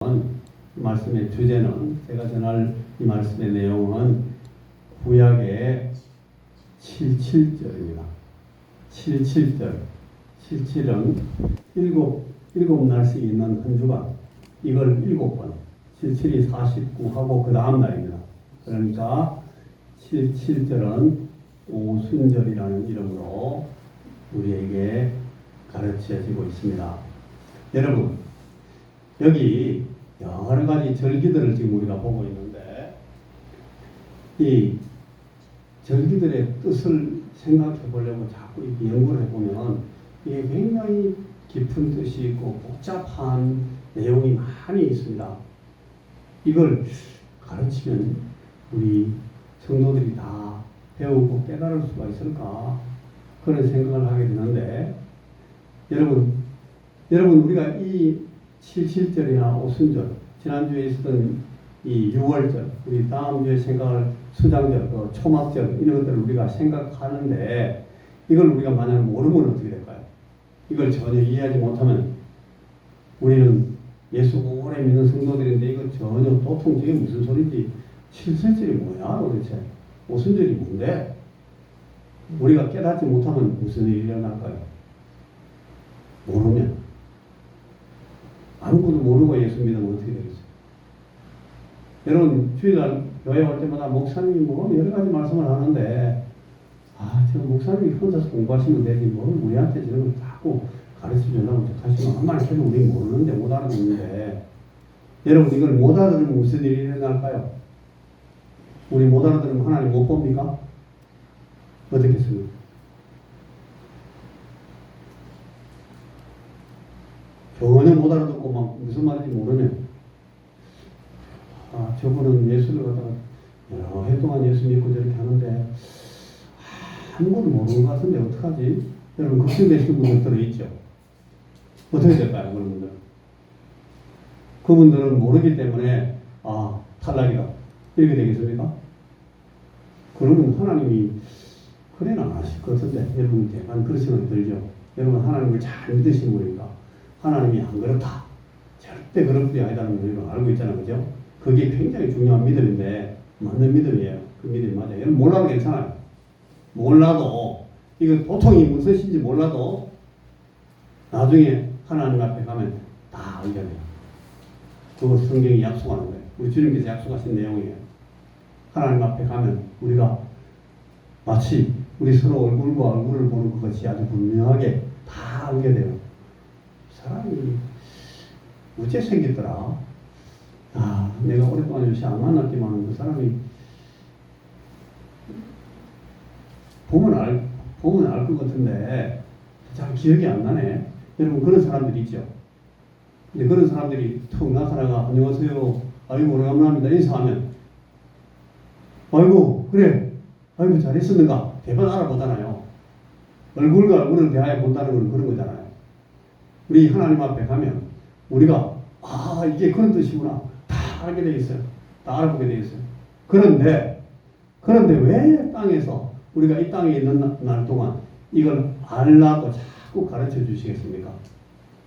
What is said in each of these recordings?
이 말씀의 주제는, 제가 전할 이 말씀의 내용은 구약의 77절입니다. 77절. 77은 일곱 날씩 있는 한 주간, 이걸 7번, 77이 49하고 그 다음 날입니다. 그러니까 77절은 오순절이라는 이름으로 우리에게 가르쳐지고 있습니다. 여러분, 여기 여러 가지 절기들을 지금 우리가 보고 있는데, 이 절기들의 뜻을 생각해 보려고 자꾸 이렇게 연구를 해보면 이게 굉장히 깊은 뜻이 있고 복잡한 내용이 많이 있습니다. 이걸 가르치면 우리 성도들이 다 배우고 깨달을 수가 있을까, 그런 생각을 하게 되는데, 여러분 우리가 이 77절이나 오순절, 지난주에 있었던 이 6월절, 우리 다음 주에 생각할 수장절, 초막절, 이런 것들을 우리가 생각하는데, 이걸 우리가 만약 모르면 어떻게 될까요? 이걸 전혀 이해하지 못하면 우리는 예수 오래 믿는 성도들인데 이거 전혀 도통 저게 무슨 소리인지, 77절이 뭐야 도대체, 오순절이 뭔데? 우리가 깨닫지 못하면 무슨 일이 일어날까요? 모르면, 아무것도 모르고 예수 믿으면 어떻게 되겠어요? 여러분, 주일날 교회 올 때마다 목사님이 뭐 여러 가지 말씀을 하는데, 저 목사님이 혼자서 공부하시면 되지, 뭐 우리한테 저런 걸 자꾸 가르쳐 주려고 하시면 한 마디 해도 우리 모르는데, 못 알아듣는데, 여러분, 이걸 못 알아들으면 무슨 일이 일어날까요? 우리 못 알아들으면 하나님 못 봅니까? 어떻겠습니까? 전혀 못 알아듣고 막 무슨 말인지 모르면, 저분은 예수를 갖다가 여러 해 동안 예수 믿고 저렇게 하는데 아무것도 모르는 것 같은데 어떡하지? 여러분, 걱정되시는 분들 들어있죠? 어떻게 될까요, 그런 분들? 그분들은 모르기 때문에 탈락이다, 이렇게 되겠습니까? 그러면 하나님이 그래는 안 하실 것 같은데, 여러분 약간 그런 생각이 들죠? 여러분, 하나님을 잘 믿으시는 분이니까 하나님이 안 그렇다, 절대 그런 분이 아니다는 걸 우리가 알고 있잖아요, 그죠? 그게 굉장히 중요한 믿음인데, 맞는 믿음이에요. 그 믿음이 맞아요. 여러분, 몰라도 괜찮아요. 몰라도, 이거 보통이 무슨 뜻인지 몰라도 나중에 하나님 앞에 가면 다 알게 돼요. 그거 성경이 약속하는 거예요. 우리 주님께서 약속하신 내용이에요. 하나님 앞에 가면 우리가 마치 우리 서로 얼굴과 얼굴을 보는 것 같이 아주 분명하게 다 알게 돼요. 사람이 어째 생겼더라? 내가 오랫동안 요새 안 만났지만 그 사람이 보면 알 것 같은데 잘 기억이 안 나네. 여러분, 그런 사람들이 있죠. 근데 그런 사람들이 툭 나타나가 안녕하세요, 아이고 오래간만입니다, 인사하면 아이고 그래, 아이고 잘했었는가, 대번 알아보잖아요. 얼굴과 얼굴을 대하여 본다는 건 그런 거잖아요. 우리 하나님 앞에 가면 우리가 이게 그런 뜻이구나 다 알게 되겠어요. 다 알아보게 되겠어요. 그런데 왜 땅에서 우리가 이 땅에 있는 날 동안 이걸 알라고 자꾸 가르쳐 주시겠습니까?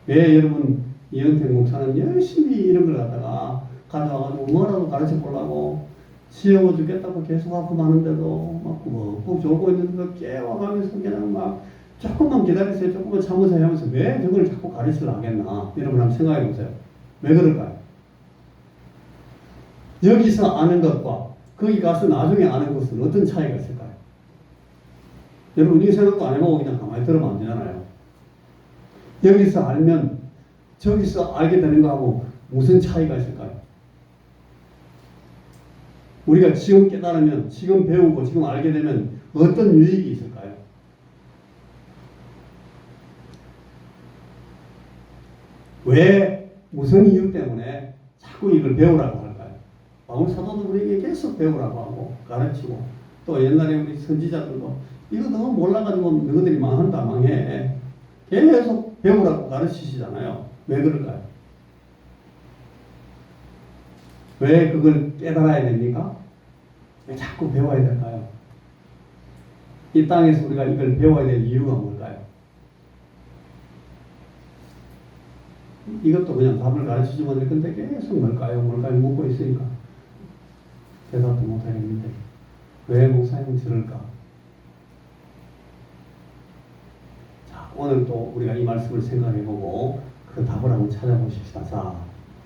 왜 여러분, 이영택 목사는 열심히 이런 걸 갖다가 가져와가지고 뭐라도 가르쳐 보려고 지겨워 죽겠다고 계속 아프하는데도 막 꼭 졸고 있는데도 깨워가면서 그냥 막 조금만 기다리세요, 조금만 참으세요 하면서 왜 저걸 자꾸 가르치려 하겠나? 여러분 한번 생각해 보세요. 왜 그럴까요? 여기서 아는 것과 거기 가서 나중에 아는 것은 어떤 차이가 있을까요? 여러분, 이 생각도 안 해보고 그냥 가만히 들으면 안 되잖아요. 여기서 알면 저기서 알게 되는 거하고 무슨 차이가 있을까요? 우리가 지금 깨달으면, 지금 배우고 지금 알게 되면 어떤 유익이 있을까요? 왜, 무슨 이유 때문에 자꾸 이걸 배우라고 할까요? 바울 사도도 우리에게 계속 배우라고 하고 가르치고, 또 옛날에 우리 선지자들도 이거 너무 몰라가지고 너희들이 망한다, 망해, 계속 배우라고 가르치시잖아요. 왜 그럴까요? 왜 그걸 깨달아야 됩니까? 왜 자꾸 배워야 될까요? 이 땅에서 우리가 이걸 배워야 될 이유가 뭘까요? 이것도 그냥 답을 가르쳐 주면 될 건데 계속 뭘까요? 뭘까요? 묻고 있으니까 대답도 못 하겠는데 왜 목사님은 저럴까? 자, 오늘 또 우리가 이 말씀을 생각해보고 그 답을 한번 찾아보십시다. 자,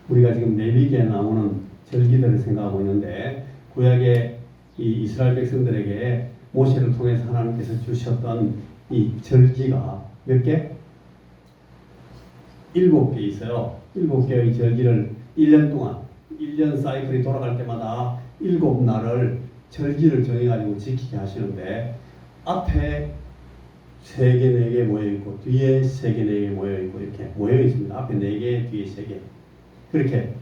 우리가 지금 레위기에 나오는 절기들을 생각하고 있는데 구약의 이 이스라엘 백성들에게 모세를 통해서 하나님께서 주셨던 이 절기가 몇 개? 7개 있어요. 7개의 절기를 1년 동안 1년 사이클이 돌아갈 때마다 7날을 절기를 정해가지고 지키게 하시는데 앞에 3개, 4개 모여있고 뒤에 3개, 4개 모여있고 이렇게 모여있습니다. 앞에 4개, 뒤에 3개 그렇게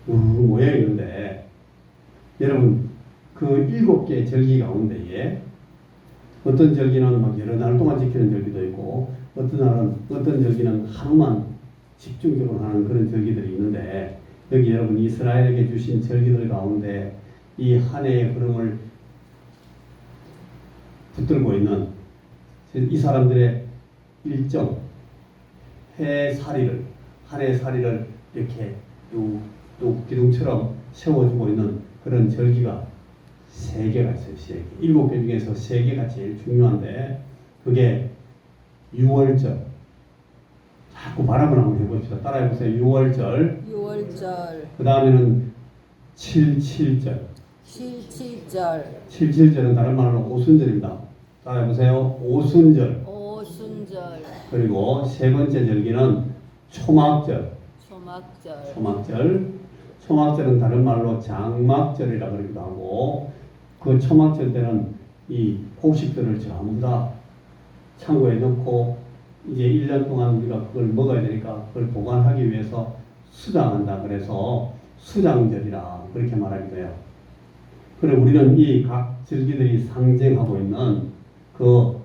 모여있는데 여러분 그 7개의 절기 가운데에 어떤 절기는 막 여러 날 동안 지키는 절기도 있고 어떤 절기는 하루만 집중적으로 하는 그런 절기들이 있는데 여기 여러분 이스라엘에게 주신 절기들 가운데 이 한 해의 흐름을 붙들고 있는 이 사람들의 일정 해살이를 한 해살이를 이렇게 또 기둥처럼 세워주고 있는 그런 절기가 3개가 있어요. 3개. 7개 중에서 3개가 제일 중요한데 그게 6월절. 자꾸 발음을 한번 해봅시다. 따라해보세요. 6월절. 6월절. 그 다음에는 77절. 77절. 77절은 다른 말로 오순절입니다. 따라해보세요. 오순절. 오순절. 그리고 세 번째 절기는 초막절. 초막절. 초막절. 초막절은 다른 말로 장막절이라고 그러기도 하고 그 초막절 때는 이 곡식들을 전부 다 창고에 넣고 이제 1년 동안 우리가 그걸 먹어야 되니까 그걸 보관하기 위해서 수장한다. 그래서 수장절이라 그렇게 말하기도 해요. 그리고 우리는 이 각 절기들이 상징하고 있는 그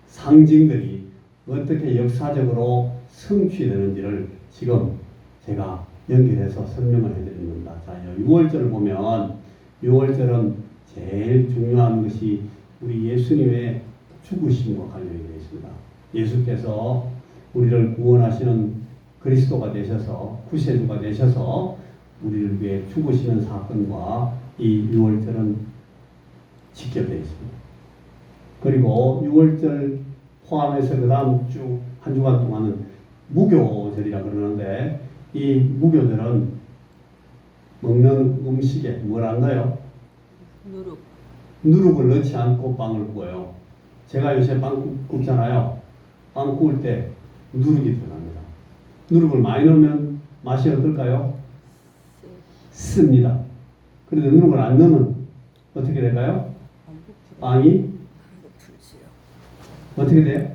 상징들이 어떻게 역사적으로 성취되는지를 지금 제가 연결해서 설명을 해드리는 겁니다. 자, 6월절을 보면 6월절은 제일 중요한 것이 우리 예수님의 죽으심과 관련이 되어 있습니다. 예수께서 우리를 구원하시는 그리스도가 되셔서 구세주가 되셔서 우리를 위해 죽으시는 사건과 이 6월절은 직결되어 있습니다. 그리고 6월절 포함해서 그 다음 주 한 주간 동안은 무교절이라 그러는데 이 무교절은 먹는 음식에 뭘 안 넣어요? 누룩. 누룩을 넣지 않고 빵을 구워요. 제가 요새 빵 굽잖아요. 빵 구울 때 누룩이 들어갑니다. 누룩을 많이 넣으면 맛이 어떨까요? 씁니다. 그런데 누룩을 안 넣으면 어떻게 될까요? 빵이 어떻게 돼요?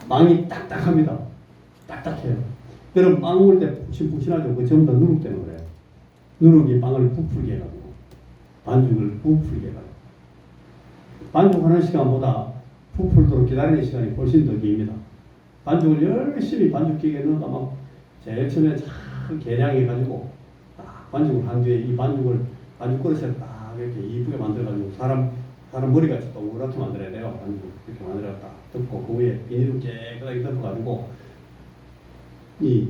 빵이 딱딱합니다. 딱딱해요. 여러분 빵 먹을 때 푹신푹신하죠? 그 전부 다 누룩 때문에 그래요. 누룩이 빵을 부풀게 해가지고 반죽을 부풀게 해가지고 반죽하는 시간보다 부풀도록 기다리는 시간이 훨씬 더 깁니다. 반죽을 열심히 반죽기계에 넣어가 막 제일 처음에 잘 계량해가지고 딱 반죽을 한 뒤에 이 반죽을 반죽 그릇에 딱 이렇게 이쁘게 만들어가지고 사람 머리같이 동그랗게 만들어야 돼요. 반죽 이렇게 만들어서 딱 덮고 그 위에 비닐을 깨끗하게 덮어가지고 이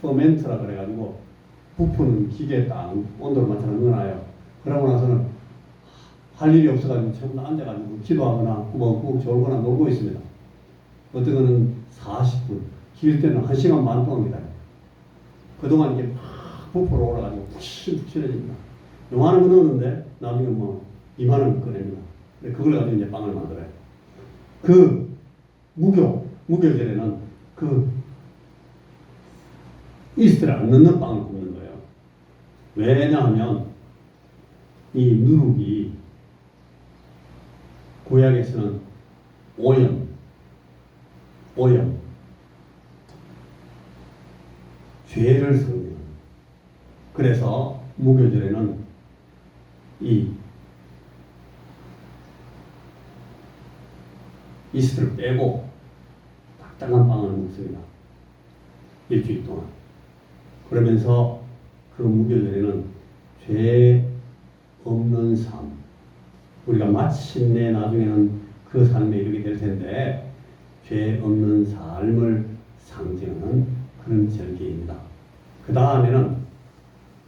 퍼멘트라 그래가지고 부푸는 기계에 딱 온도를 맞춰서 넣어놔요. 그러고 나서는 할 일이 없어가지고 전부 다 앉아가지고 기도하거나 뭐 졸거나 놀고 있습니다. 어떤 거는 40분, 길 때는 1시간 반 동안 기다려요. 그동안 이게 막 부풀어 올라가지고 푹신푹신해집니다. 요만한 거 넣었는데 나중에 뭐 이만한 거 꺼냅니다. 그걸 가지고 이제 빵을 만들어요. 그 무교절에는 그 이스트를 안 넣는 빵을 굽는 거예요. 왜냐하면 이 누룩이 구약에서는 오염, 죄를 성립합니다. 그래서 무교절에는 이 이스트를 빼고 딱딱한 빵을 먹습니다. 일주일 동안. 그러면서 그 무교절에는 죄 없는 삶, 우리가 마침내 나중에는 그 삶에 이르게 될 텐데 죄 없는 삶을 상징하는 그런 절기입니다. 그 다음에는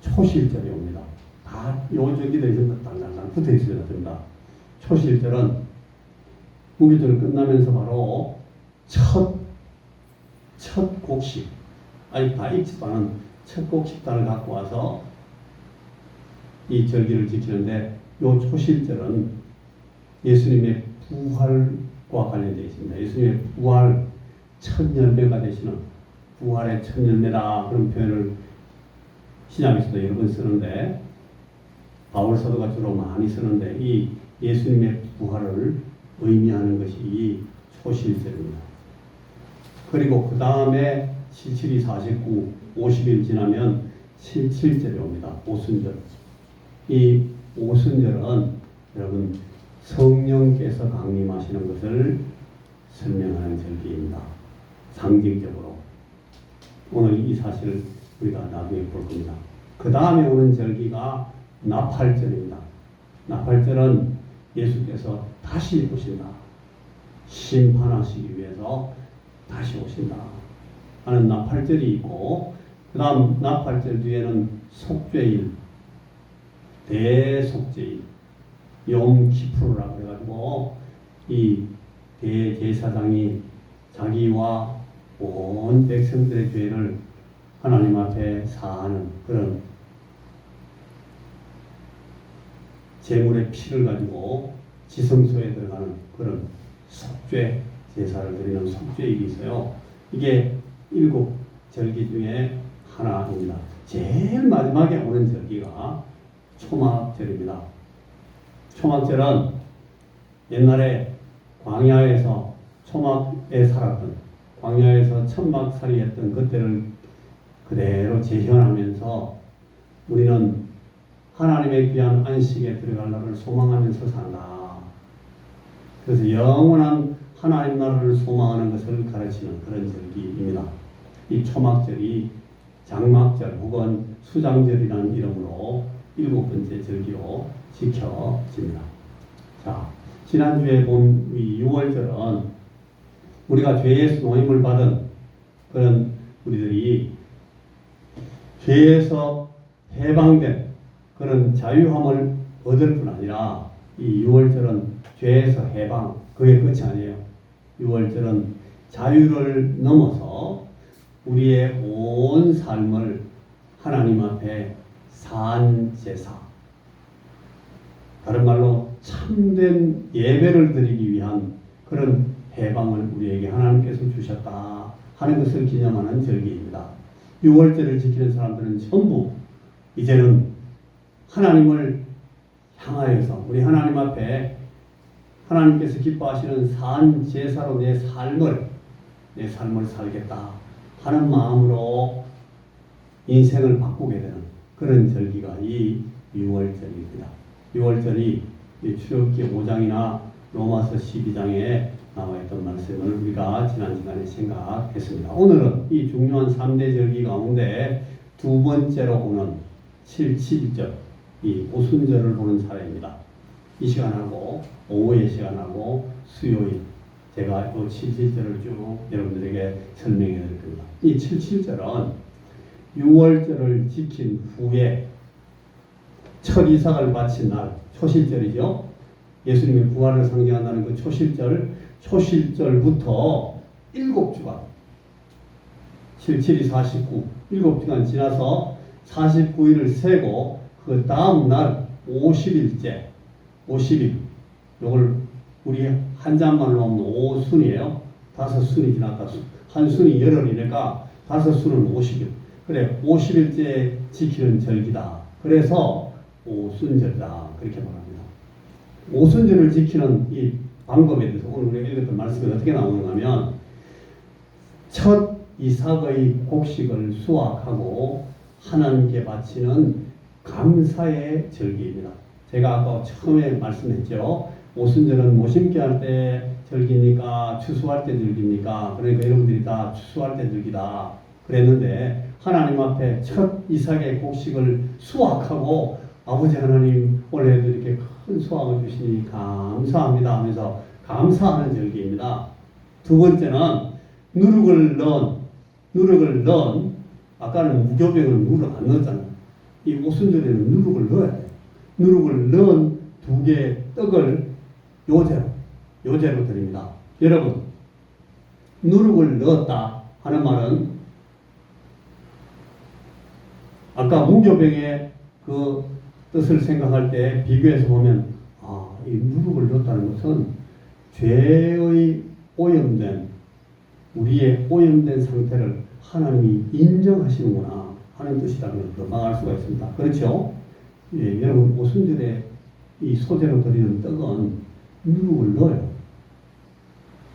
초실절이 옵니다. 다 요 절기들이 전부 달달달 붙어 있어야 됩니다. 초실절은 무교절 끝나면서 바로 첫 곡식, 아니 다 익지도 않은 첫 곡식단을 갖고 와서 이 절기를 지키는데, 요 초실절은 예수님의 부활과 관련되어 있습니다. 예수님의 부활 첫 열매가 되시는, 부활의 첫 열매다 그런 표현을 신약에서도 여러 번 쓰는데, 바울 사도가 주로 많이 쓰는데, 이 예수님의 부활을 의미하는 것이 이 초실절입니다. 그리고 그 다음에 77이 49, 50일 지나면 77절이 옵니다. 오순절. 이 오순절은 여러분 성령께서 강림하시는 것을 설명하는 절기입니다. 상징적으로. 오늘 이 사실을 우리가 나중에 볼 겁니다. 그 다음에 오는 절기가 나팔절입니다. 나팔절은 예수께서 다시 오신다. 심판하시기 위해서 다시 오신다 하는 나팔절이 있고, 그 다음 나팔절 뒤에는 속죄일, 대속죄일, 용키푸르라고 해가지고 이 대제사장이 자기와 온 백성들의 죄를 하나님 앞에 사하는 그런 제물의 피를 가지고 지성소에 들어가는 그런 속죄 제사를 드리는 속죄일이 있어요. 이게 7절기 중에 하나입니다. 제일 마지막에 오는 절기가 초막절입니다. 초막절은 옛날에 광야에서 초막에 살았던, 광야에서 천막살이 했던 그때를 그대로 재현하면서 우리는 하나님의 귀한 안식에 들어갈 날을 소망하면서 산다. 그래서 영원한 하나님 나라를 소망하는 것을 가르치는 그런 절기입니다. 이 초막절이 장막절 혹은 수장절이라는 이름으로 7번째 절기로 지켜집니다. 자, 지난주에 본 이 6월절은 우리가 죄에서 노임을 받은 그런 우리들이 죄에서 해방된 그런 자유함을 얻을 뿐 아니라, 이 6월절은 죄에서 해방, 그게 끝이 아니에요. 6월절은 자유를 넘어서 우리의 온 삶을 하나님 앞에 산 제사, 다른 말로 참된 예배를 드리기 위한 그런 해방을 우리에게 하나님께서 주셨다 하는 것을 기념하는 절기입니다. 6월절을 지키는 사람들은 전부 이제는 하나님을 향하여서 우리 하나님 앞에 하나님께서 기뻐하시는 산 제사로 내 삶을 살겠다 하는 마음으로 인생을 바꾸게 되는 그런 절기가 이 6월절입니다. 6월절이 출애굽기 5장이나 로마서 12장에 나와있던 말씀을 우리가 지난 시간에 생각했습니다. 오늘은 이 중요한 3대 절기 가운데 두 번째로 오는 77절, 이 오순절을 보는 차례입니다. 이 시간하고 오후의 시간하고 수요일 제가 이 77절을 쭉 여러분들에게 설명해 드릴 겁니다. 이 77절은 6월절을 지킨 후에 첫 이삭을 바친 날, 초실절이죠. 예수님의 부활을 상징한다는 그 초실절부터 7주간, 77이 49, 7주간 지나서 49일을 세고 그 다음 날 50일째, 50일, 요걸 우리 한 잔말로 하면 5순이에요. 5순이 지났다. 한 순이 열흘이니까 5순은 50일. 그래, 50일째 지키는 절기다. 그래서 오순절이다. 그렇게 말합니다. 오순절을 지키는 이 방법에 대해서 오늘 우리가 읽었던 말씀이 어떻게 나오는가 하면, 첫 이삭의 곡식을 수확하고 하나님께 바치는 감사의 절기입니다. 제가 아까 처음에 말씀했죠. 오순절은 모심기 할 때 절기입니까? 추수할 때 절기입니까? 그러니까 여러분들이 다 추수할 때 절기다 그랬는데, 하나님 앞에 첫 이삭의 곡식을 수확하고 아버지 하나님 올해도 이렇게 큰 수확을 주시니 감사합니다 하면서 감사하는 절기입니다. 두 번째는 누룩을 넣은 누룩을 넣은, 아까는 무교병은 누룩 안 넣었잖아요. 이 오순절에는 누룩을 넣어야 돼요. 누룩을 넣은 2개의 떡을 요제로 드립니다. 여러분, 누룩을 넣었다 하는 말은 아까 무교병의 그 뜻을 생각할 때 비교해서 보면 이 누룩을 넣었다는 것은 죄의 오염된, 우리의 오염된 상태를 하나님이 인정하시는구나 하는 뜻이라는 걸 금방 알 수가 있습니다. 그렇죠? 예, 여러분 오순절에 이 소제로 드리는 떡은 누룩을 넣어요.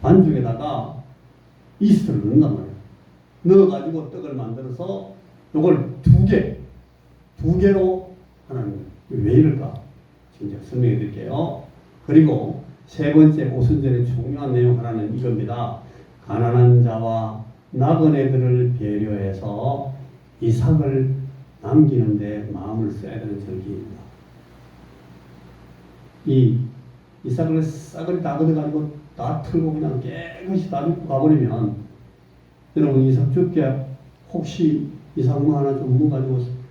반죽에다가 이스트를 넣는단 말이에요. 넣어가지고 떡을 만들어서 이걸 2개로 하나님, 왜 이럴까? 지금 제가 설명해 드릴게요. 그리고 세 번째 오순절의 중요한 내용 하나는 이겁니다. 가난한 자와 나그네들을 배려해서 이삭을 남기는데 마음을 써야 되는 절기입니다. 이 이삭을 싸그리 다 걷어가지고 다 틀고 그냥 깨끗이 다 줍고 가버리면 여러분 이삭 줍게 혹시 이삭 뭐 하나 좀 묵어가지고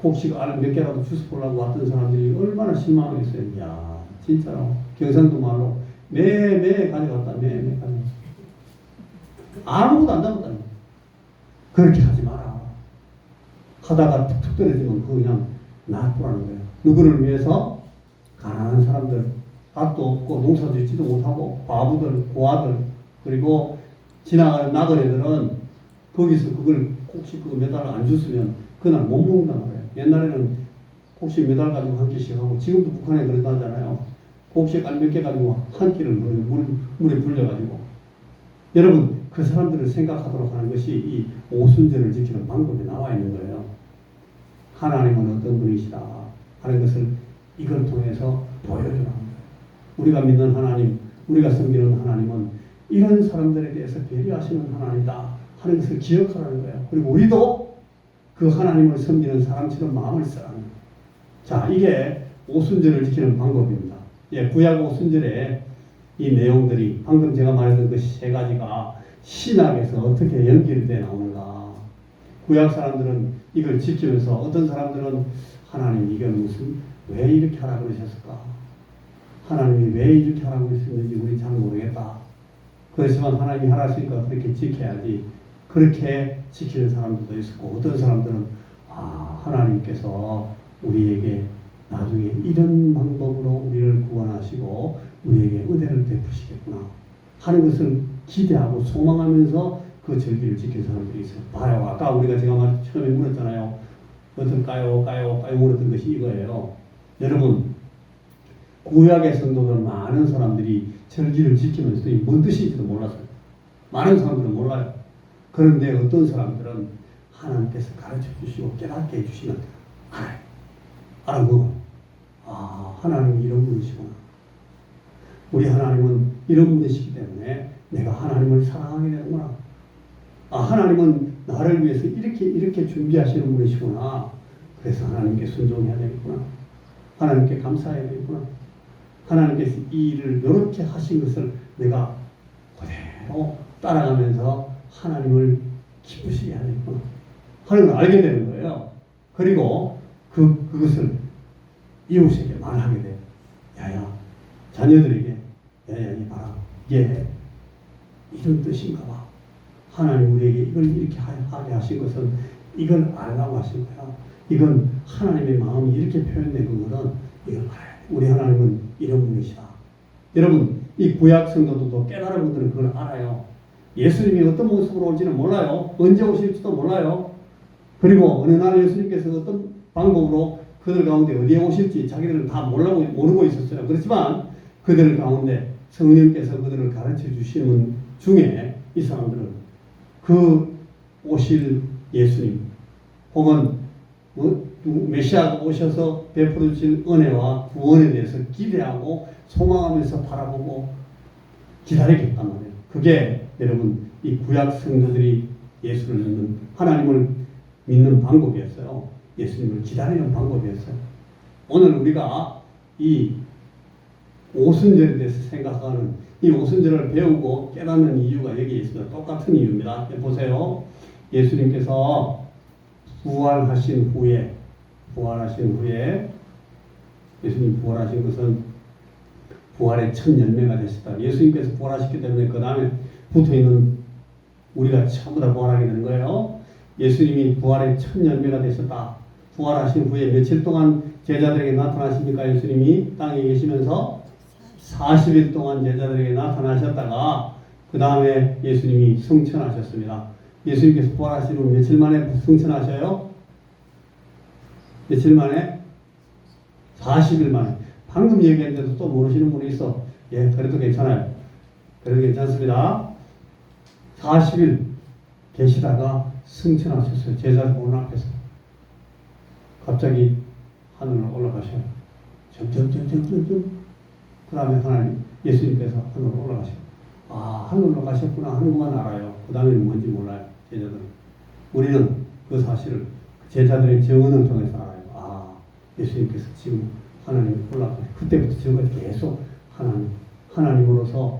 혹시 알을 몇 개라도 주워 보려고 왔던 사람들이 얼마나 실망하겠어요. 야 진짜로 경상도 말로 매 가져갔다 매 가져갔다 아무것도 안 남았다. 그렇게 하지 마라. 하다가 툭툭 떨어지면 그거 그냥 놔두라는 거예요. 누구를 위해서? 가난한 사람들, 밭도 없고 농사 짓지도 못하고 과부들, 고아들, 그리고 지나가는 나그네들은 거기서 그걸 혹시 그 메달을 안 줬으면 그날 못 먹는단 말이에요. 옛날에는 혹시 메달 가지고 한 끼씩 하고 지금도 북한에 그런다잖아요. 혹시 몇 개 가지고 한 끼를 물에 불려가지고 여러분 그 사람들을 생각하도록 하는 것이 이 오순절을 지키는 방법이 나와 있는 거예요. 하나님은 어떤 분이시다 하는 것을 이걸 통해서 보여주는 거예요. 우리가 믿는 하나님, 우리가 섬기는 하나님은 이런 사람들에 대해서 배려하시는 하나님이다 하는 것을 기억하라는 거예요. 그리고 우리도 그 하나님을 섬기는 사람처럼 마음을 쓰라는 거예요. 자, 이게 오순절을 지키는 방법입니다. 예, 구약 오순절에 이 내용들이 방금 제가 말했던 그 세 가지가 신학에서 어떻게 연결되어 나오는가. 구약 사람들은 이걸 지키면서 어떤 사람들은 하나님 이게 왜 이렇게 하라고 그러셨을까? 하나님이 왜 이렇게 하라고 그러셨는지 우리 잘 모르겠다. 그렇지만 하나님이 하라시니까 그렇게 지켜야지. 그렇게 지키는 사람들도 있었고 어떤 사람들은 하나님께서 우리에게 나중에 이런 방법으로 우리를 구원하시고 우리에게 은혜를 베푸시겠구나 하는 것을 기대하고 소망하면서 그 절기를 지킨 사람들이 있어요. 봐요. 아까 제가 처음에 물었잖아요. 어떨까요? 물었던 것이 이거예요. 여러분, 구약의 성도들 많은 사람들이 절기를 지키면서 뭔 뜻인지도 몰랐어요. 많은 사람들은 몰라요. 그런데 어떤 사람들은 하나님께서 가르쳐 주시고 깨닫게 해주시면 알아요. 알아보고 하나님이 이런 분이시구나. 우리 하나님은 이런 분이시기 때문에 내가 하나님을 사랑하게 되는구나. 하나님은 나를 위해서 이렇게 준비하시는 분이시구나. 그래서 하나님께 순종해야 되겠구나. 하나님께 감사해야 되겠구나. 하나님께서 이 일을 이렇게 하신 것을 내가 그대로 따라가면서 하나님을 기쁘시게 해야 되겠구나 하는 걸 알게 되는 거예요. 그리고 그것을 이웃에게 말하게 돼요. 야야, 자녀들에게 야야, 이 봐라. 이게 이런 뜻인가 봐. 하나님 우리에게 이걸 이렇게 하게 하신 것은 이걸 알라고 하신 거야. 이건 하나님의 마음이 이렇게 표현된 거거든. 이걸 알아야 돼. 우리 하나님은 이런 분이시다. 여러분, 이 구약 성도들도 깨달은 분들은 그걸 알아요. 예수님이 어떤 모습으로 올지는 몰라요. 언제 오실지도 몰라요. 그리고 어느 날 예수님께서 어떤 방법으로 그들 가운데 어디에 오실지 자기들은 다 모르고 있었어요. 그렇지만 그들 가운데 성령께서 그들을 가르쳐 주시는 중에 이 사람들은 그 오실 예수님 혹은 메시아가 오셔서 베풀어 주신 은혜와 구원에 대해서 기대하고 소망하면서 바라보고 기다리겠단 말이에요. 그게 여러분 이 구약 성도들이 예수를 믿는 하나님을 믿는 방법이었어요. 예수님을 기다리는 방법이었어요. 오늘 우리가 이 오순절에 대해서 생각하는 이 오순절을 배우고 깨닫는 이유가 여기에 있습니다. 똑같은 이유입니다. 보세요. 예수님께서 부활하신 후에 예수님 부활하신 것은 부활의 첫 열매가 되셨다. 예수님께서 부활하셨기 때문에 그 다음에 붙어있는 우리가 전부 다 부활하게 되는 거예요. 예수님이 부활의 첫 열매가 되셨다. 부활하신 후에 며칠 동안 제자들에게 나타나십니까? 예수님이 땅에 계시면서 40일 동안 제자들에게 나타나셨다가 그 다음에 예수님이 승천하셨습니다. 예수님께서 부활하신 후 며칠 만에 승천하셔요? 며칠 만에? 40일 만에. 방금 얘기했는데도 또 모르시는 분이 있어. 예, 그래도 괜찮아요. 그래도 괜찮습니다. 40일 계시다가 승천하셨어요. 제자들 보는 앞에서. 갑자기 하늘로 올라가셔요. 점점점점점점. 그 다음에 하나님, 예수님께서 하늘로 올라가셔요. 아, 하늘로 가셨구나 하는 것만 알아요. 그 다음에는 뭔지 몰라요. 제자들은. 우리는 그 사실을 제자들의 증언을 통해서 알아요. 아, 예수님께서 지금 하나님이 올라가요. 그때부터 지금까지 계속 하나님으로서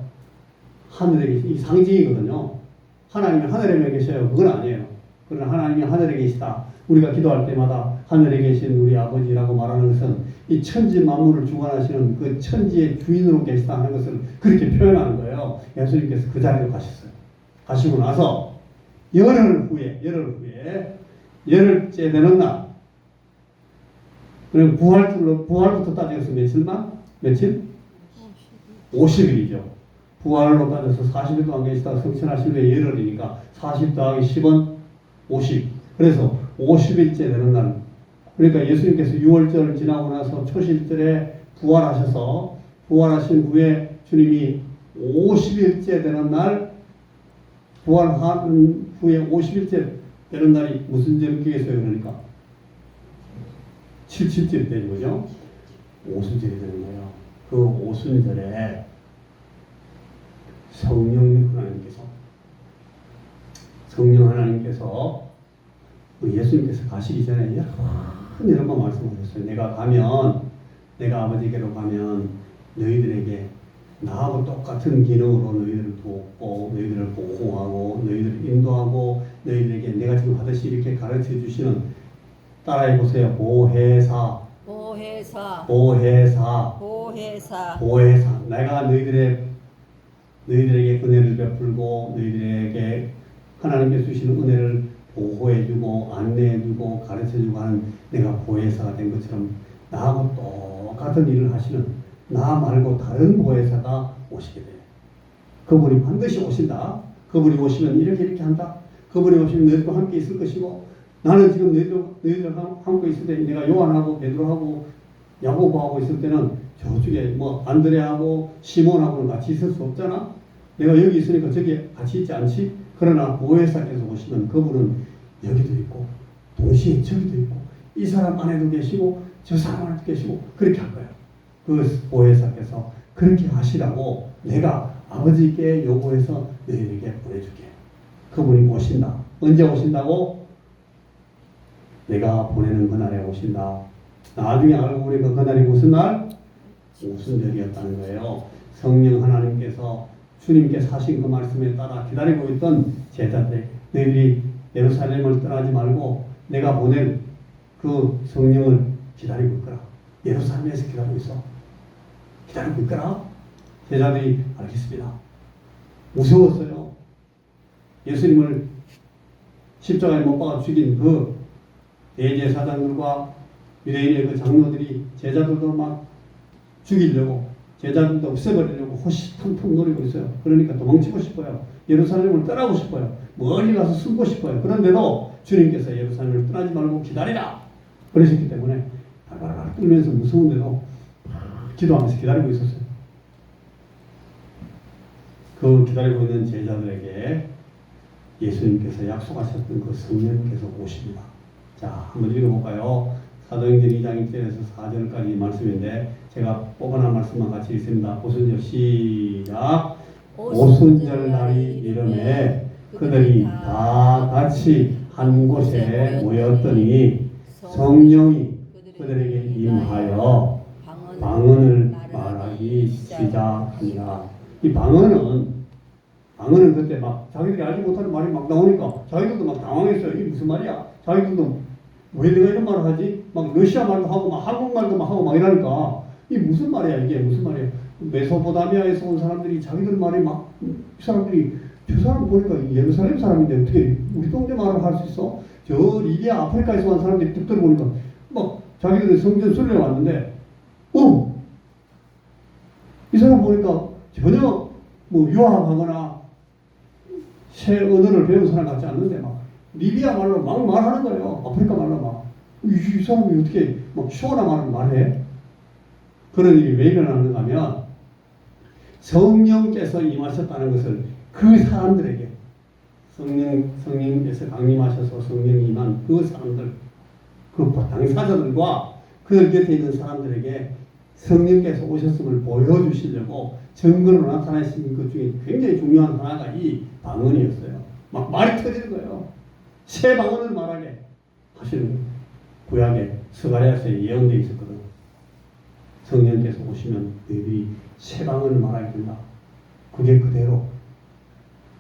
하늘에 이 상징이거든요. 하나님이 하늘에 계셔요. 그건 아니에요. 그러나 하나님이 하늘에 계시다. 우리가 기도할 때마다 하늘에 계신 우리 아버지라고 말하는 것은 이 천지 만물을 주관하시는 그 천지의 주인으로 계시다 하는 것을 그렇게 표현하는 거예요. 예수님께서 그 자리로 가셨어요. 가시고 나서 열흘째 되는 날, 그리고 부활부터 따져서 며칠? 50일이죠. 부활로 따져서 40일 동안 계시다가 승천하신 후에 열흘이니까 40 더하기 10은 50. 그래서 50일째 되는 날. 그러니까 예수님께서 6월절을 지나고 나서 초실절에 부활하셔서 부활하신 후에 주님이 50일째 되는 날, 부활한 후에 50일째 되는 날이 무슨 절기겠어요? 그러니까 77절이 되는 거죠. 오순절이 되는 거예요. 그 오순절에 성령 하나님께서 우리 예수님께서 가시기 전에 여러 번 말씀하셨어요. 내가 아버지께로 가면 너희들에게 나하고 똑같은 기능으로 너희들을 돕고 너희들을 보호하고 너희들을 인도하고 너희들에게 내가 지금 하듯이 이렇게 가르쳐 주시는, 따라해 보세요. 보혜사. 내가 너희들에게 은혜를 베풀고 너희들에게 하나님께서 주시는 은혜를 보호해주고 안내해주고 가르쳐주고 하는 내가 보혜사가 된 것처럼 나하고 똑같은 일을 하시는 나 말고 다른 보혜사가 오시게 돼요. 그분이 반드시 오신다. 그분이 오시면 이렇게 한다. 그분이 오시면 너희들과 함께 있을 것이고, 나는 지금 너희들과 함께 있을 때 내가 요한하고 베드로하고 야고보하고 있을 때는 저쪽에 안드레하고 시몬하고는 같이 있을 수 없잖아. 내가 여기 있으니까 저기 같이 있지 않지? 그러나 보혜사께서 오시면 그분은 여기도 있고 동시에 저기도 있고 이 사람 안에도 계시고 저 사람 안에도 계시고 그렇게 할 거예요. 그 보혜사께서 그렇게 하시라고 내가 아버지께 요구해서 너희에게 보내줄게. 그분이 오신다. 언제 오신다고? 내가 보내는 그날에 오신다. 나중에 알고 보니까 그날이 무슨 날? 오순절이었다는 거예요. 성령 하나님께서 주님께서 하신 그 말씀에 따라 기다리고 있던 제자들, 너희들이 예루살렘을 떠나지 말고 내가 보낼 그 성령을 기다리고 있거라. 예루살렘에서 기다리고 있거라. 제자들이 알겠습니다. 무서웠어요. 예수님을 십자가에 못 박아 죽인 그 대제사장들과 유대인의 그 장로들이 제자들도 막 죽이려고, 제자들도 없애버리려고 호시탐탐 노리고 있어요. 그러니까 도망치고 싶어요. 예루살렘을 떠나고 싶어요. 멀리 가서 숨고 싶어요. 그런데도 주님께서 예루살렘을 떠나지 말고 기다리라 그러셨기 때문에 발발발 떨면서 무서운데도 기도하면서 기다리고 있었어요. 그 기다리고 있는 제자들에게 예수님께서 약속하셨던 그 성령께서 오십니다. 자, 한번 읽어볼까요? 사도행전 2장 1절에서 4절까지 말씀인데 제가 뽑아놓은 말씀만 같이 읽습니다. 오순절 시작. 오순절 날이 이름에 그들이 다 같이 한 곳에 모였더니 성령이 그들에게 임하여 방언을 말하기 시작하니라. 이 방언은 그때 막 자기들이 알지 못하는 말이 막 나오니까 자기들도 막 당황했어요. 이게 무슨 말이야? 자기들도 왜 내가 이런 말을 하지? 막 러시아 말도 하고 막 한국말도 막 하고 막 이러니까 이게 무슨 말이야? 이게 무슨 말이야? 메소포타미아에서 온 사람들이 자기들 말이 막 이 사람들이 저 사람 보니까 예루살렘 사람인데 어떻게 우리 동네 말을 할 수 있어? 저 리비아 아프리카에서 온 사람들이 뚝 들어보니까 막 자기들이 성전 순례 왔는데 이 사람 보니까 전혀 뭐 유학하거나 새 언어를 배운 사람 같지 않는데 막 리비아 말로 막 말하는 거예요. 아프리카 말로 막. 이 사람이 어떻게 막 시원한 말을 말해? 그런 일이 왜 일어나는가 하면 성령께서 임하셨다는 것을 그 사람들에게 성령께서 강림하셔서 성령이 임한 그 사람들, 그 당사자들과 그 곁에 있는 사람들에게 성령께서 오셨음을 보여주시려고 증거로 나타나신 것 중에 굉장히 중요한 하나가 이 방언이었어요. 막 말이 터지는 거예요. 새 방언을 말하게 하시는 구약에 스가랴서에 예언되어 있었거든. 성령께서 오시면 너희들이 새 방언을 말하게 된다. 그게 그대로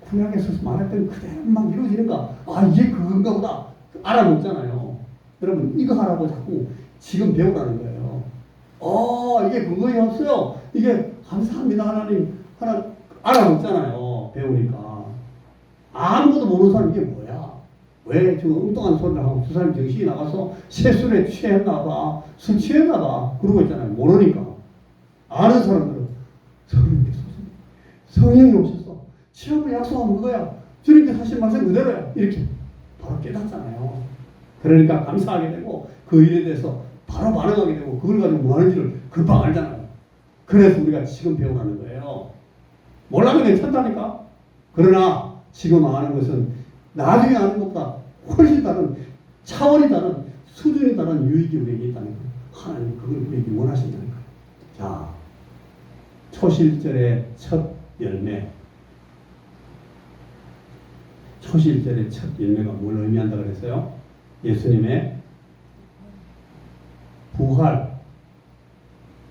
구약에서 말했던 그대로 막 이루어지는가? 아, 이게 그건가 보다. 알아먹잖아요. 여러분 이거 하라고 자꾸 지금 배우라는 거예요. 이게 그거였어요. 이게 감사합니다 하나님. 하나 알아먹잖아요. 배우니까. 아무것도 모르는 사람 이게 뭐야? 왜 지금 엉뚱한 소리를 하고 두 사람이 정신이 나가서 세술에 취했나 봐. 술 취했나 봐. 그러고 있잖아요. 모르니까. 아는 사람들은 성령이 오셨어. 취업을 약속하면 그거야. 주님께 하신 말씀 그대로야. 이렇게 바로 깨닫잖아요. 그러니까 감사하게 되고 그 일에 대해서 바로 반응하게 되고 그걸 가지고 뭐 하는지를 금방 알잖아요. 그래서 우리가 지금 배우라는 거예요. 몰라도 괜찮다니까. 그러나 지금 아는 것은 나중에 아는 것보다 훨씬 다른 차원이 다른 수준이 다른 유익이 우리에게 있다는 거예요. 하나님 그걸 우리에게 원하신다는 거예요. 자, 초실절의 첫 열매. 초실절의 첫 열매가 뭘 의미한다고 그랬어요? 예수님의 부활.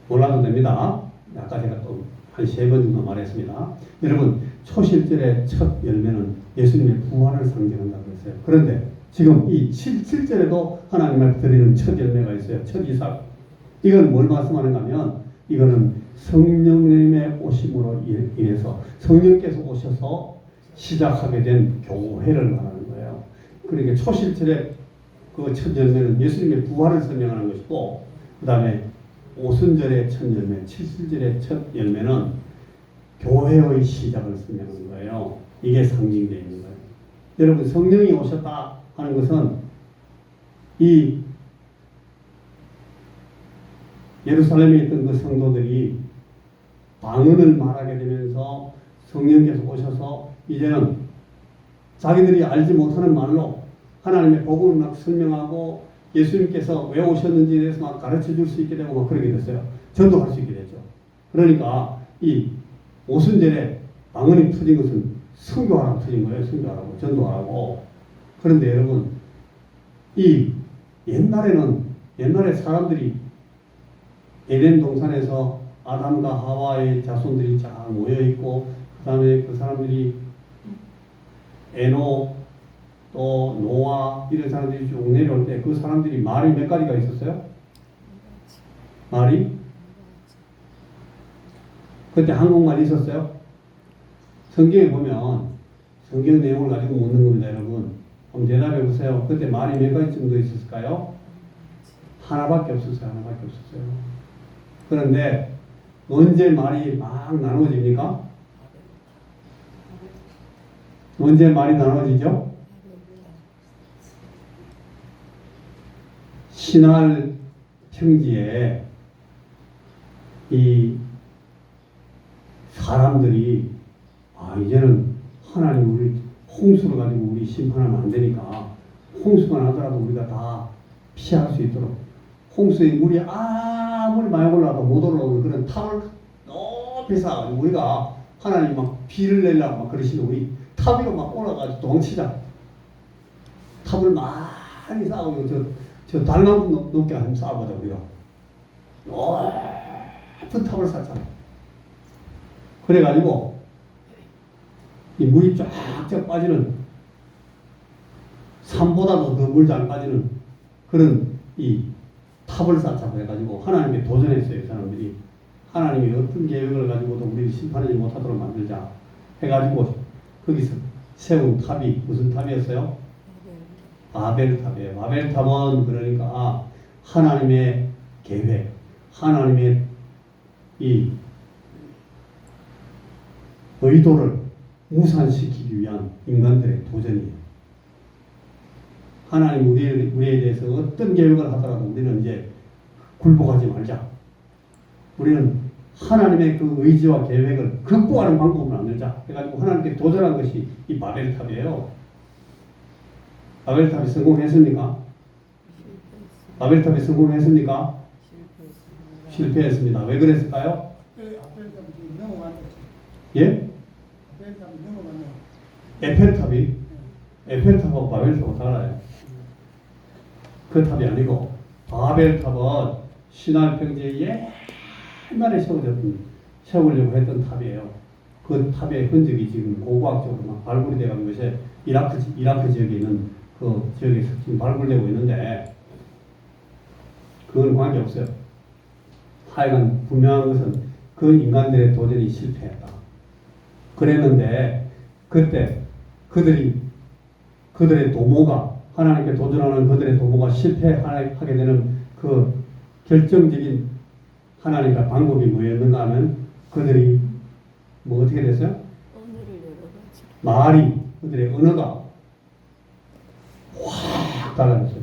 몰라도 됩니다. 아까 제가 또 한 3번 정도 말했습니다. 여러분, 초실절의 첫 열매는 예수님의 부활을 상징한다고 했어요. 그런데 지금 이 7절에도 하나님 앞에 드리는 첫 열매가 있어요. 첫 이삭. 이건 뭘 말씀하는가 하면 이거는 성령님의 오심으로 인해서 성령께서 오셔서 시작하게 된 교회를 말하는 거예요. 그러니까 초실절의 그 첫 열매는 예수님의 부활을 설명하는 것이고, 그 다음에 오순절의 첫 열매, 칠순절의 첫 열매는 교회의 시작을 설명하는 거예요. 이게 상징되어 있는 거예요. 여러분, 성령이 오셨다 하는 것은 이 예루살렘에 있던 그 성도들이 방언을 말하게 되면서 성령께서 오셔서 이제는 자기들이 알지 못하는 말로 하나님의 복음을 막 설명하고 예수님께서 왜 오셨는지에 대해서 막 가르쳐 줄 수 있게 되고 막 그러게 됐어요. 전도할 수 있게 됐죠. 그러니까 이 오순절에 방언이 터진 것은 선교하라고 터진 거예요. 선교하라고, 전도하라고. 그런데 여러분, 이 옛날에 사람들이 에덴 동산에서 아담과 하와의 자손들이 쫙 모여 있고, 그 다음에 그 사람들이 에노 또 노아 이런 사람들이 쭉 내려올 때 그 사람들이 말이 몇 가지가 있었어요? 말이? 그때 한국말이 있었어요? 성경에 보면 성경 내용을 가지고 묻는 겁니다, 여러분. 한번 대답해 보세요. 그때 말이 몇 가지 정도 있었을까요? 하나밖에 없었어요. 하나밖에 없었어요. 그런데 언제 말이 막 나눠집니까? 언제 말이 나눠지죠? 신할 평지에 이 사람들이 이제는 하나님 우리 홍수를 가지고 우리 심판하면 안 되니까 홍수가 나더라도 우리가 다 피할 수 있도록 홍수에 물이 아무리 많이 올라도 못 올라오는 그런 탑을 높이 쌓아가지고 우리가 하나님 막 비를 내려고 막 그러시는 우리 탑 위로 막 올라가지고 도망치자. 탑을 많이 쌓아가지고 저 달만큼 높게 한번 쌓아보자 우리가. 높은 탑을 쌓잖아. 그래가지고 이 물이 쫙쫙 빠지는 산보다도 더 물 잘 빠지는 그런 이 탑을 쌓자고 해가지고 하나님께 도전했어요. 사람들이 하나님이 어떤 계획을 가지고도 우리를 심판하지 못하도록 만들자 해가지고 거기서 세운 탑이 무슨 탑이었어요? 바벨탑이에요. 바벨탑은 그러니까 하나님의 계획, 하나님의 이 의도를 무산시키기 위한 인간들의 도전이에요. 하나님 우리에 대해서 어떤 계획을 하더라도 우리는 이제 굴복하지 말자. 우리는 하나님의 그 의지와 계획을 극복하는 방법을 만들자 해가지고 하나님께 도전한 것이 이 바벨탑이에요. 바벨탑이 성공했습니까? 바벨탑이 성공했습니까? 실패했습니다. 왜 그랬을까요? 예? 에펠탑하고 바벨탑하고 달라요. 그 탑이 아니고 바벨탑은 신할 평지에 옛날에 세우려고 했던 탑이에요. 그 탑의 흔적이 지금 고고학적으로 막 발굴이 되어가는 것이 이라크 지역에 있는 그 지역에서 지금 발굴되고 있는데 그건 관계없어요. 하여간 분명한 것은 그 인간들의 도전이 실패했다. 그랬는데 그때 그들의 도모가 하나님께 도전하는 그들의 도모가 실패하게 되는 그 결정적인 하나님과 방법이 뭐였는가 하면 그들이 뭐 어떻게 됐어요? 말이 그들의 언어가 확 달라졌어요.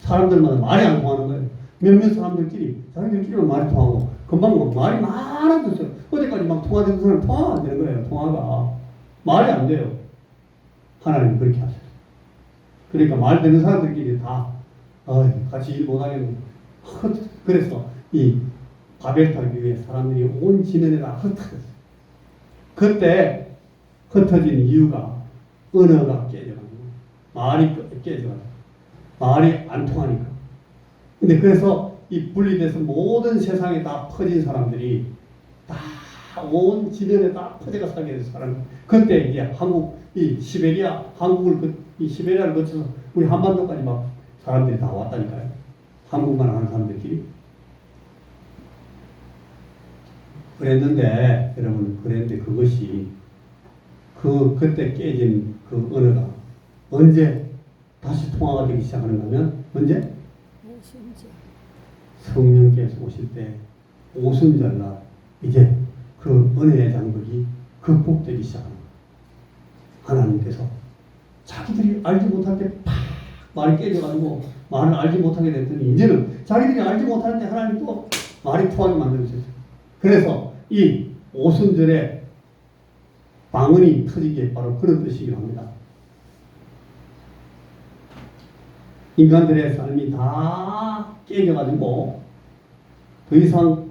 사람들마다 말이 안 통하는 거예요. 몇몇 사람들끼리 자기들끼리만 말이 통하고 금방 말이 많아졌어요. 어제까지 막 통화되는 사람 통화가 안 되는 거예요. 통화가 말이 안 돼요. 하나님 그렇게 하셨어요. 그러니까 말 되는 사람들끼리 다 같이 일 못하겠네. 그래서 이 바벨탑 위에 사람들이 온 지면에 다 흩어졌어요. 그때 흩어진 이유가 언어가 깨져가지고 말이 깨져가지고 말이 안 통하니까. 근데 그래서 이 분리돼서 모든 세상에 다 퍼진 사람들이 다 온 지면에 다 퍼져가 살게 된 사람. 그때 이제 한국 이 시베리아를 거쳐서 우리 한반도까지 막 사람들이 다 왔다니까요. 한국만 하는 사람들끼리. 그랬는데 여러분 그것이 그때 깨진 그 언어가 언제 다시 통화가 되기 시작하는가 하면 언제? 성령께서 오실 때 오순절날 이제 그 은혜의 장벽이 극복되기 시작합니다. 하나님께서 자기들이 알지 못할 때 팍 말이 깨져가지고 말을 알지 못하게 됐더니 이제는 자기들이 알지 못할 때 하나님 또 말이 통하게 만들어주셨어요. 그래서 이 오순절에 방언이 터지기에 바로 그런 뜻이기도 합니다. 인간들의 삶이 다 깨져가지고 더 이상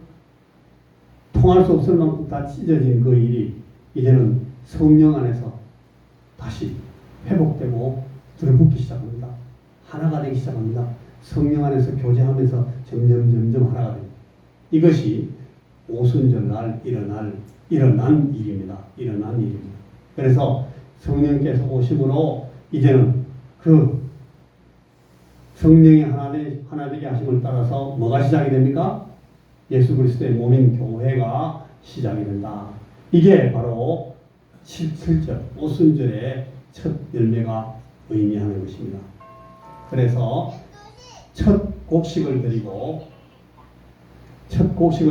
통할 수 없을 만큼 다 찢어진 그 일이 이제는 성령 안에서 다시 회복되고 들붙기 시작합니다. 하나가 되기 시작합니다. 성령 안에서 교제하면서 점점 하나가 됩니다. 이것이 오순절날 일어난 일입니다. 일어난 일입니다. 그래서 성령께서 오심으로 이제는 그 성령이 하나 되게 하심을 따라서 뭐가 시작이 됩니까? 예수 그리스도의 몸인 교회가 시작이 된다. 이게 바로 7절 오순절의 첫 열매가 의미하는 것입니다. 그래서 첫 곡식을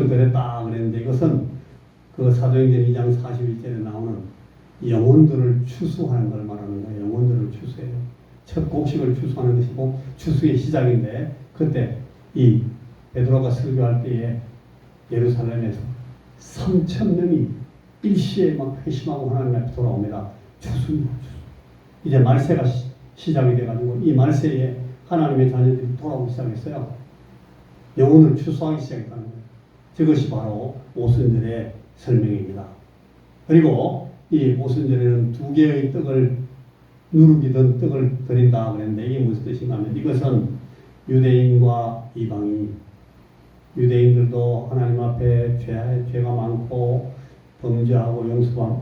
드렸다 그랬는데 이것은 그 사도행전 2장 41절에 나오는 영혼들을 추수하는 걸 말하는 거예요. 영혼들을 추수해요. 첫 곡식을 추수하는 것이고 추수의 시작인데 그때 이 베드로가 설교할 때에 예루살렘에서 3,000명이 일시에 막 회심하고 하나님 앞에 돌아옵니다. 추수입니다. 이제 말세가 시작이 돼가지고 이 말세에 하나님의 자녀들이 돌아오기 시작했어요. 영혼을 추수하기 시작했다는 거예요. 저것이 바로 오순절의 설명입니다. 그리고 이 오순절에는 2개의 떡을 누룩이든 떡을 드린다 그랬는데 이게 무슨 뜻인가 하면 이것은 유대인과 이방인 유대인들도 하나님 앞에 죄가 많고 범죄하고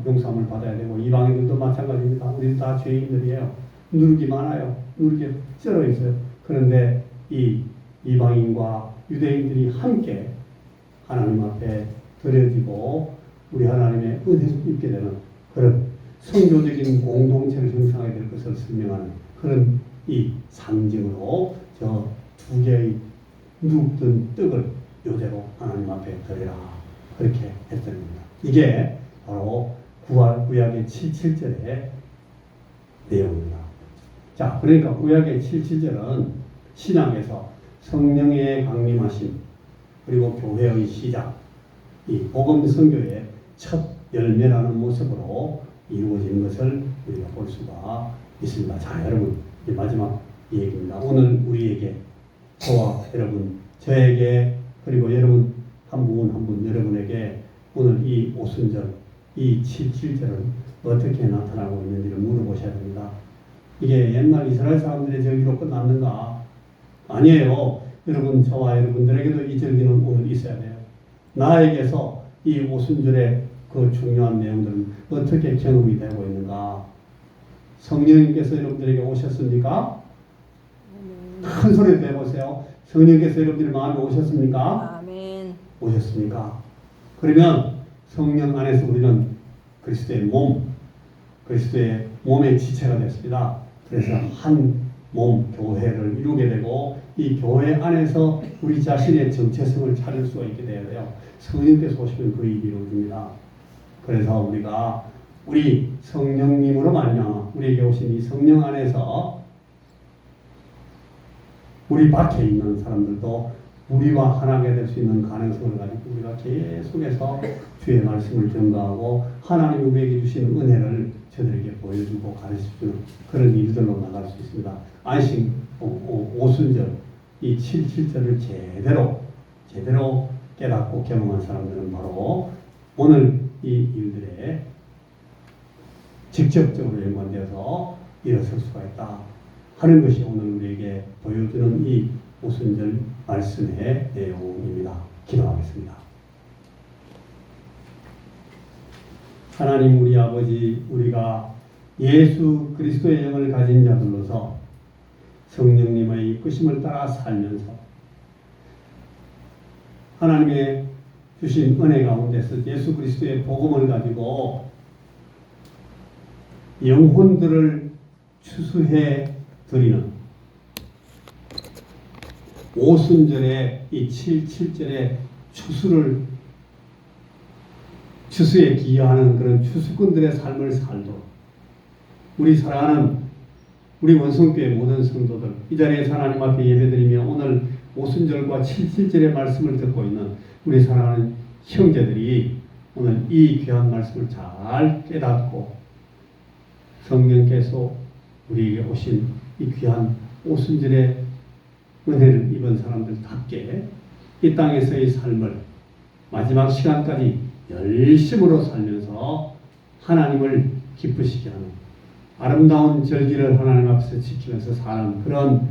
용서함을 받아야 되고 이방인들도 마찬가지입니다. 우리 다 죄인들이에요. 누룩이 많아요. 누룩에 쩔어 있어요. 그런데 이 이방인과 유대인들이 함께 하나님 앞에 드려지고 우리 하나님의 은혜를 입게 되는 그런 성교적인 공동체를 형성하게 될 것을 설명하는 그런 이 상징으로 저 두 개의 누룩든 떡을 요대로 하나님 앞에 드리라 그렇게 했습니다. 이게 바로 구약의 77절의 내용입니다. 자, 그러니까 구약의 77절은 신약에서 성령의 강림하심 그리고 교회의 시작, 이 복음 선교의 첫 열매라는 모습으로 이루어지는 것을 우리가 볼 수가 있습니다. 자, 여러분, 이제 마지막 얘기입니다. 오늘 우리에게, 저와 여러분, 저에게, 그리고 여러분 한 분 한 분 여러분에게 오늘 이 오순절, 이 77절은 어떻게 나타나고 있는지를 물어보셔야 됩니다. 이게 옛날 이스라엘 사람들의 절기로 끝났는가? 아니에요. 여러분, 저와 여러분들에게도 이 절기는 오늘 있어야 돼요. 나에게서 이 오순절의 그 중요한 내용들은 어떻게 경험이 되고 있는가? 성령님께서 여러분들에게 오셨습니까? 큰 소리로 해보세요. 성령께서 여러분들 마음에 오셨습니까? 아멘. 오셨습니까? 그러면 성령 안에서 우리는 그리스도의 몸, 그리스도의 몸의 지체가 됐습니다. 그래서 한 몸 교회를 이루게 되고 이 교회 안에서 우리 자신의 정체성을 찾을 수가 있게 되어야 돼요. 성령께서 오시면 그 일이 이루어집니다. 그래서 우리가 우리 성령님으로 말미암아 우리에게 오신 이 성령 안에서 우리 밖에 있는 사람들도 우리와 하나가 될 수 있는 가능성을 가지고 우리가 계속해서 주의 말씀을 전가하고 하나님이 우리에게 주시는 은혜를 저들에게 보여주고 가르쳐주는 그런 일들로 나갈 수 있습니다. 안식 오순절 이 77절을 제대로 깨닫고 경험한 사람들은 바로 오늘 이 일들에 직접적으로 연관되어서 일어설 수가 있다 하는 것이 오늘 우리에게 보여주는 이 오순절 말씀의 내용입니다. 기도하겠습니다. 하나님 우리 아버지, 우리가 예수 그리스도의 영을 가진 자들로서 성령님의 이끄심을 따라 살면서 하나님의 주신 은혜 가운데서 예수 그리스도의 복음을 가지고 영혼들을 추수해 드리는 오순절의 이 77절의 추수에 기여하는 그런 추수꾼들의 삶을 살도록 우리 사랑하는 우리 원성교회 모든 성도들 이 자리에서 하나님 앞에 예배드리며 오늘 오순절과 77절의 말씀을 듣고 있는 우리 사랑하는 형제들이 오늘 이 귀한 말씀을 잘 깨닫고 성령께서 우리에게 오신 이 귀한 오순절의 은혜를 입은 사람들답게 이 땅에서의 삶을 마지막 시간까지 열심으로 살면서 하나님을 기쁘시게 하는 아름다운 절기를 하나님 앞에서 지키면서 사는 그런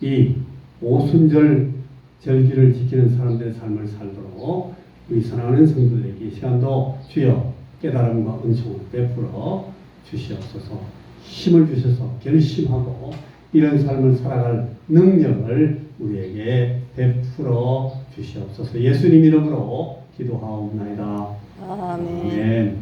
이 오순절 절기를 지키는 사람들의 삶을 살도록 우리 사랑하는 성도들에게 이 시간도 주여 깨달음과 은총을 베풀어 주시옵소서. 힘을 주셔서 결심하고 이런 삶을 살아갈 능력을 우리에게 베풀어 주시옵소서. 예수님 이름으로 기도하옵나이다. 아멘. 아멘.